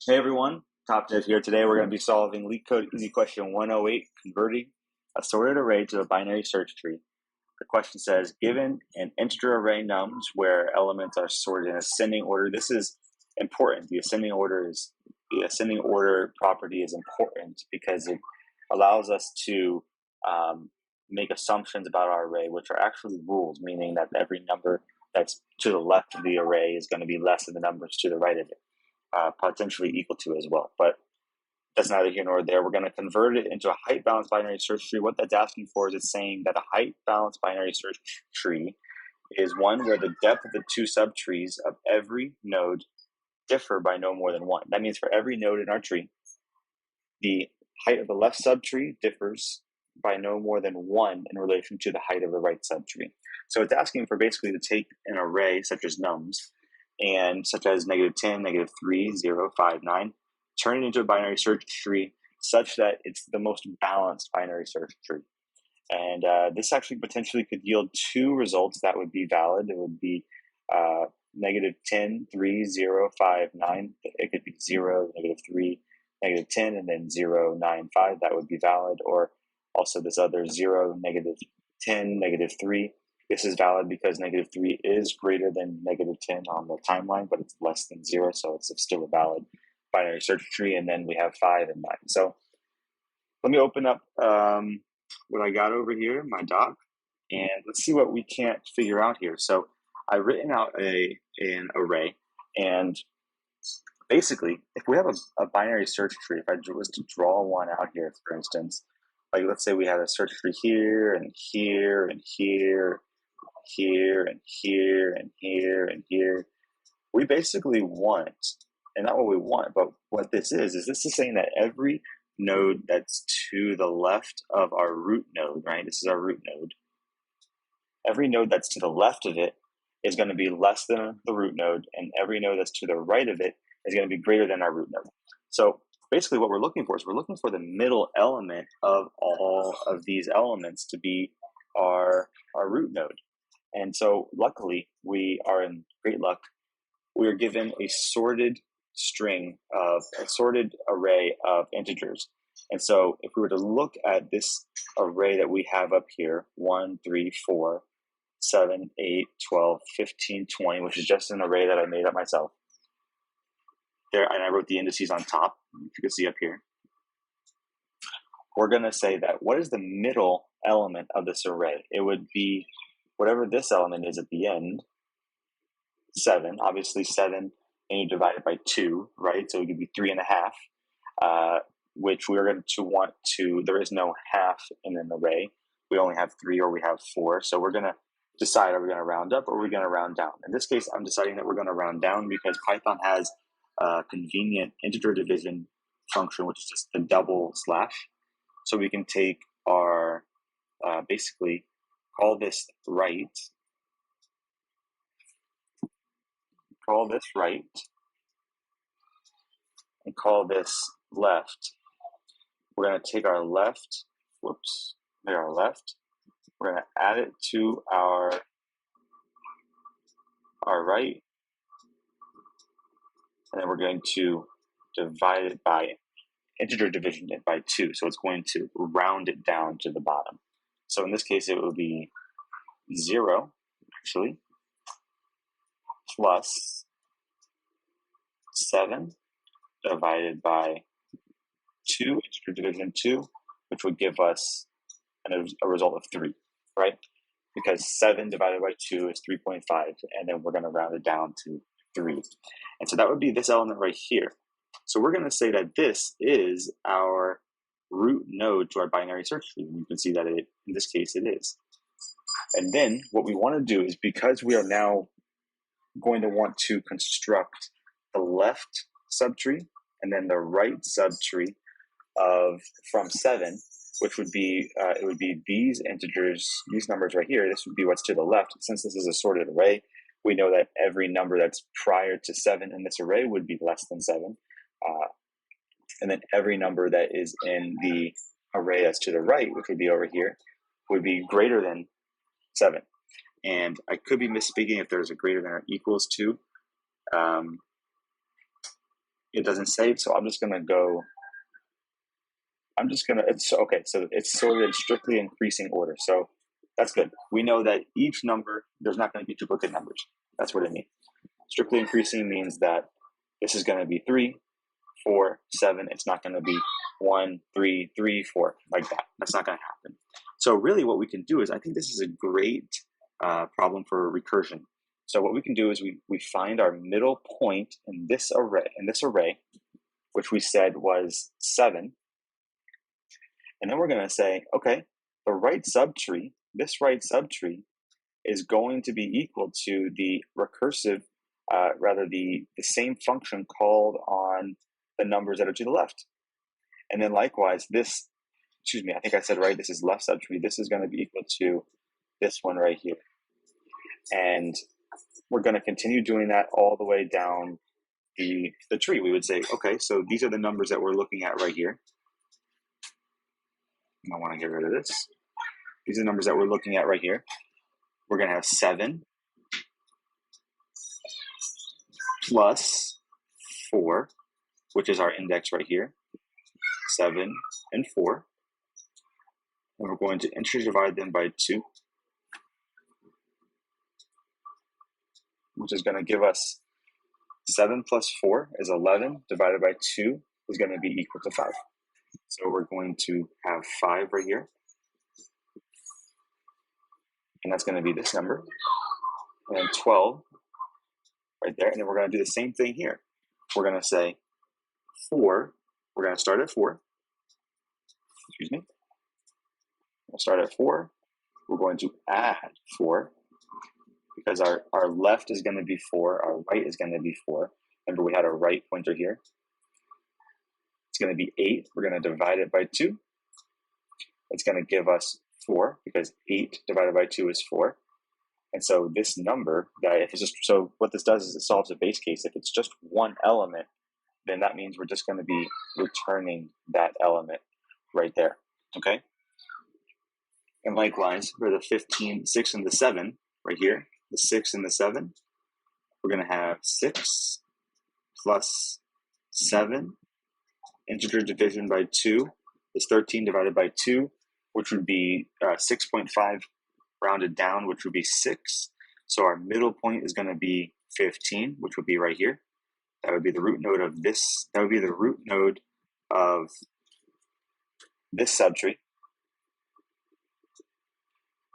Hey everyone, Top Dev here. Today we're going to be solving LeetCode Easy Question 108, converting a sorted array to a binary search tree. The question says, given an integer array nums where elements are sorted in ascending order, this is important. The ascending order property is important because it allows us to make assumptions about our array, which are actually rules, meaning that every number that's to the left of the array is going to be less than the numbers to the right of it. Potentially equal to as well. But that's neither here nor there. We're going to convert it into a height balanced binary search tree. What that's asking for is it's saying that a height balanced binary search tree is one where the depth of the two subtrees of every node differ by no more than one. That means for every node in our tree, the height of the left subtree differs by no more than one in relation to the height of the right subtree. So it's asking for basically to take an array such as nums and such as -10, -3, 0, 5, 9, turn it into a binary search tree such that it's the most balanced binary search tree. And this actually potentially could yield two results that would be valid. It would be -10, 3, 0, 5, 9. It could be 0, -3, -10, and then 0, 9, 5. That would be valid. Or also this other 0, -10, -3. This is valid because -3 is greater than -10 on the timeline, but it's less than 0, so it's still a valid binary search tree. And then we have 5 and 9. So let me open up what I got over here, my doc, and let's see what we can't figure out here. So I've written out an array, and basically, if we have a binary search tree, if I was to draw one out here, for instance, like let's say we have a search tree here and here and here, here and here and here and here, we basically want, and not what we want, but what this is this is saying that every node that's to the left of our root node, right? This is our root node. Every node that's to the left of it is going to be less than the root node, and every node that's to the right of it is going to be greater than our root node. So basically what we're looking for is we're looking for the middle element of all of these elements to be our root node. And so luckily we are in great luck. We are given a sorted array of integers. And so if we were to look at this array that we have up here, 1, 3, 4, 7, 8, 12, 15, 20, which is just an array that I made up myself. There, and I wrote the indices on top, if you can see up here. We're going to say that what is the middle element of this array? It would be whatever this element is at the end, 7. Obviously 7, and you divide it by 2, right? So it would be 3.5, which we're going to want to, there is no half in an array. We only have 3 or we have 4. So we're going to decide, are we going to round up or are we going to round down? In this case, I'm deciding that we're going to round down because Python has a convenient integer division function, which is just the double slash. So we can take our, basically call this right, and call this left. We're going to take our left, we're going to add it to our right, and then we're going to divide it by integer division it by 2. So it's going to round it down to the bottom. So in this case, it will be 0, actually, plus 7 divided by 2, integer division 2, which would give us a result of 3, right? Because 7 divided by 2 is 3.5, and then we're going to round it down to 3. And so that would be this element right here. So we're going to say that this is our root node to our binary search tree. And you can see that in this case it is. And then what we want to do is, because we are now going to want to construct the left subtree and then the right subtree from 7, which would be, it would be these integers, these numbers right here. This would be what's to the left. Since this is a sorted array, we know that every number that's prior to 7 in this array would be less than 7. And then every number that is in the array that's to the right, which would be over here, would be greater than 7. And I could be misspeaking if there's a greater than or equals to. It doesn't save, so I'm just going to go, it's okay, so it's sorted in strictly increasing order. So that's good. We know that each number, there's not going to be duplicate numbers. That's what it means. Strictly increasing means that this is going to be 3, 4, 7. It's not going to be 1, 3, 3, 4, like that. That's not going to happen. So really what we can do is, I think this is a great problem for recursion. So what we can do is we find our middle point in this array, which we said was 7. And then we're going to say, okay, the right subtree, this right subtree is going to be equal to the recursive, the same function called on the numbers that are to the left. And then likewise, this, I think I said right, this is left subtree. This is going to be equal to this one right here. And we're going to continue doing that all the way down the tree. We would say, okay, so these are the numbers that we're looking at right here. I want to get rid of this. These are the numbers that we're looking at right here. We're going to have 7 plus 4, which is our index right here. 7 and 4. And we're going to integer divide them by 2, which is going to give us 7 plus 4 is 11, divided by 2 is going to be equal to 5. So we're going to have 5 right here. And that's going to be this number. And then 12 right there. And then we're going to do the same thing here. We're going to say 4. We're going to start at 4. We'll start at 4. We're going to add 4. Because our left is going to be 4. Our right is going to be 4. Remember, we had a right pointer here. It's going to be 8. We're going to divide it by 2. It's going to give us 4, because 8 divided by 2 is 4. And so this number, so what this does is it solves a base case. If it's just one element, then that means we're just going to be returning that element right there, okay? And likewise, for the 15, 6, and the 7 right here, the 6 and the 7, we're going to have 6 plus 7. Integer division by 2 is 13 divided by 2, which would be 6.5 rounded down, which would be 6. So our middle point is going to be 15, which would be right here. That would be the root node of this. That would be the root node of this subtree.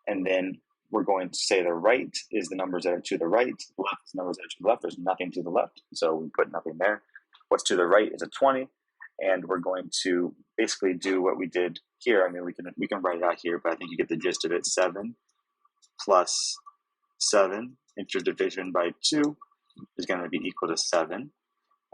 And then we're going to say the right is the numbers that are to the right, left is the numbers that are to the left. There's nothing to the left, so we put nothing there. What's to the right is a 20, and we're going to basically do what we did here. I mean, we can write it out here, but I think you get the gist of it. 7 plus 7, integer division by 2 is going to be equal to 7.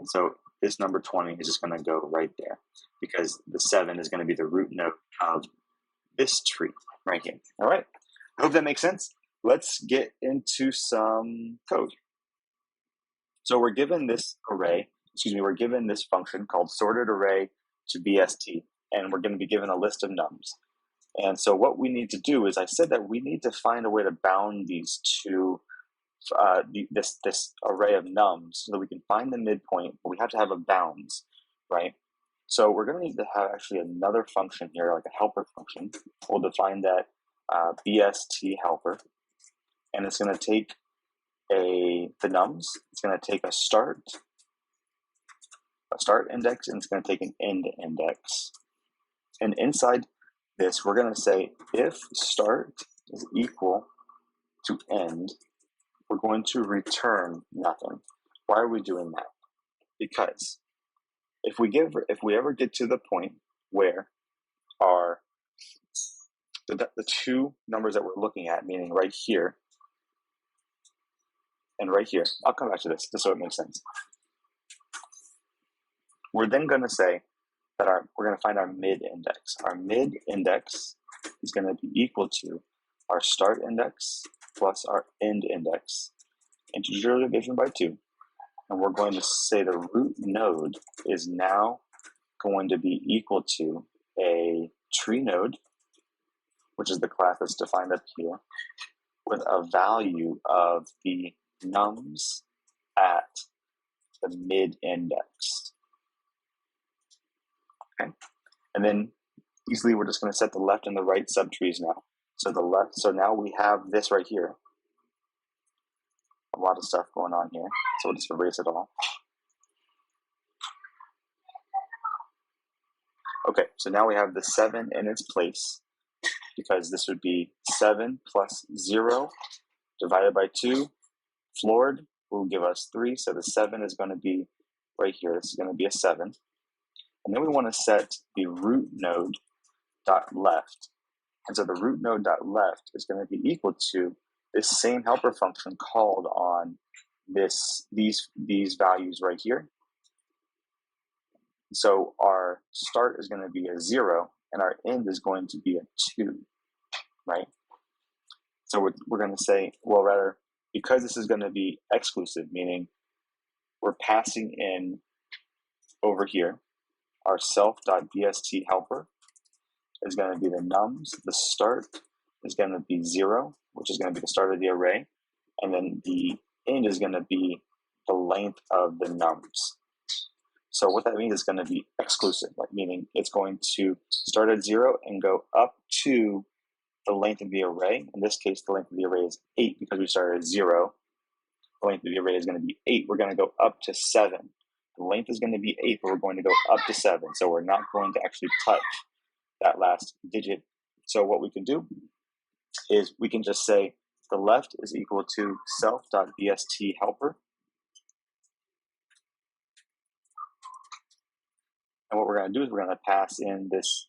And so this number 20 is just going to go right there, because the 7 is going to be the root node of this tree right here. All right. I hope that makes sense. Let's get into some code. So we're given this we're given this function called sorted array to BST, and we're going to be given a list of nums. And so what we need to do is, I said that we need to find a way to bound these two, this array of nums, so that we can find the midpoint, but we have to have a bounds, right? So we're going to need to have actually another function here, like a helper function. We'll define that BST helper, and it's going to take the nums. It's going to take a start index, and it's going to take an end index. And inside this, we're going to say if start is equal to end, we're going to return nothing. Why are we doing that? Because if we ever get to the point where the two numbers that we're looking at, meaning right here and right here, I'll come back to this just so it makes sense. We're then going to say that we're going to find our mid index. Our mid index is going to be equal to our start index plus our end index, integer division by 2. And we're going to say the root node is now going to be equal to a tree node, which is the class that's defined up here, with a value of the nums at the mid index. Okay, and then easily we're just going to set the left and the right subtrees now. So the left, so now we have this right here. A lot of stuff going on here, so we'll just erase it all. Okay, so now we have the 7 in its place, because this would be 7 plus 0 divided by 2, floored will give us 3, so the 7 is going to be right here. This is going to be a 7. And then we want to set the root node dot left. And so the root node dot left is going to be equal to this same helper function called on these values right here. So our start is going to be a 0 and our end is going to be a 2, right? So we're going to say, well, rather, because this is going to be exclusive, meaning we're passing in over here, our self.bst helper is going to be the nums. The start is going to be 0, which is going to be the start of the array. And then the end is going to be the length of the nums. So what that means is going to be exclusive, like meaning it's going to start at 0 and go up to the length of the array. In this case, the length of the array is 8 because we started at 0. The length of the array is going to be 8. We're going to go up to 7. The length is going to be 8, but we're going to go up to 7. So we're not going to actually touch that last digit. So what we can do is we can just say the left is equal to self.bst helper. And what we're going to do is we're going to pass in this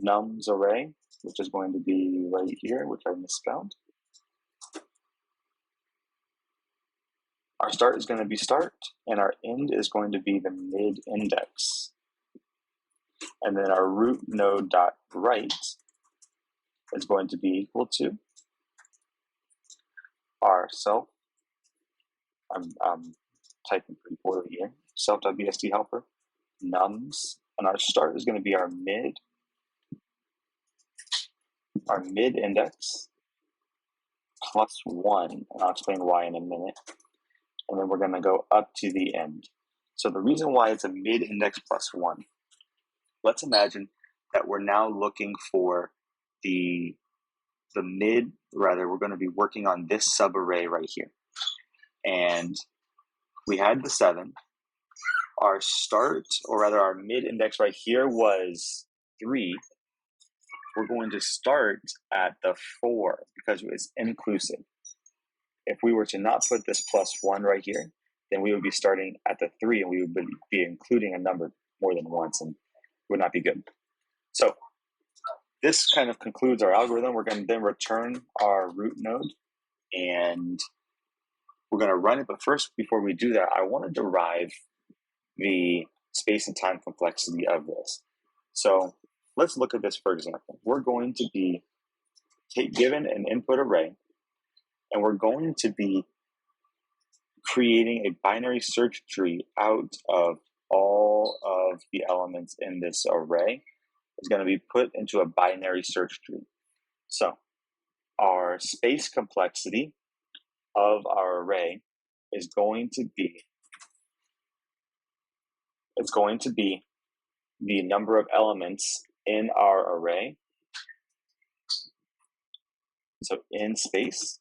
nums array, which is going to be right here, which I misspelled. Our start is going to be start, and our end is going to be the mid index. And then our root node dot right is going to be equal to our self. I'm typing pretty poorly here. Self.bst helper nums, and our start is going to be our mid index plus 1, and I'll explain why in a minute. And then we're going to go up to the end. So the reason why it's a mid index plus 1, let's imagine that we're now looking for the mid, rather we're going to be working on this subarray right here. And we had the 7. Our start, or rather our mid index right here was 3. We're going to start at the 4 because it's inclusive. If we were to not put this plus 1 right here, then we would be starting at the 3 and we would be including a number more than once and would not be good. So this kind of concludes our algorithm. We're going to then return our root node and we're going to run it. But first, before we do that, I want to derive the space and time complexity of this. So let's look at this, for example. We're going to be given an input array, and we're going to be creating a binary search tree out of all of the elements in this array. Is going to be put into a binary search tree. So our space complexity of our array is going to be, it's going to be the number of elements in our array. So in space,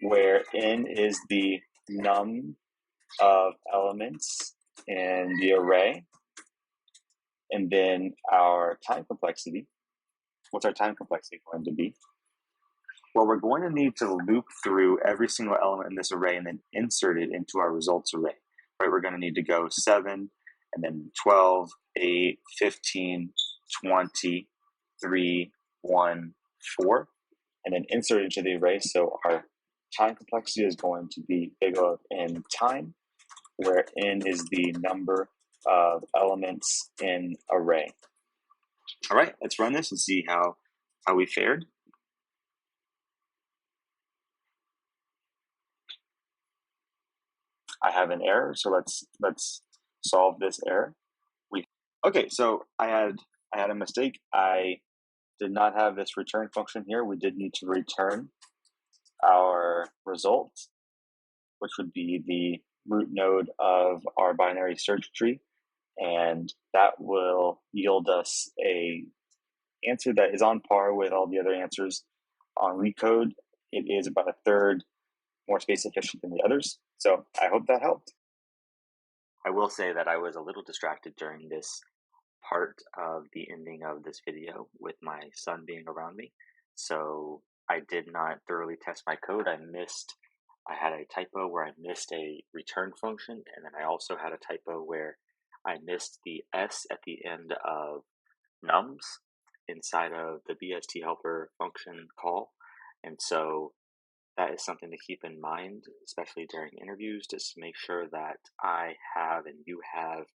where n is the num of elements in the array, and then our time complexity. What's our time complexity going to be? Well, we're going to need to loop through every single element in this array and then insert it into our results array. Right? We're going to need to go 7, and then 12, 8, 15, 20, 3, 1, 4, and then insert it into the array. So our time complexity is going to be big O of n time, where n is the number of elements in array. All right, let's run this and see how we fared. I have an error, so let's solve this error. Okay, so I had a mistake. I did not have this return function here. We did need to return our result, which would be the root node of our binary search tree, and that will yield us a answer that is on par with all the other answers on LeetCode. It is about a third more space efficient than the others. So I hope that helped. I will say that I was a little distracted during this part of the ending of this video with my son being around me. So I did not thoroughly test my code. I had a typo where I missed a return function, and then I also had a typo where I missed the S at the end of nums inside of the BST helper function call. And so that is something to keep in mind, especially during interviews, just to make sure that I have and you have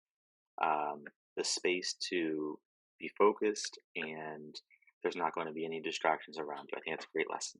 the space to be focused and there's not going to be any distractions around you. I think that's a great lesson.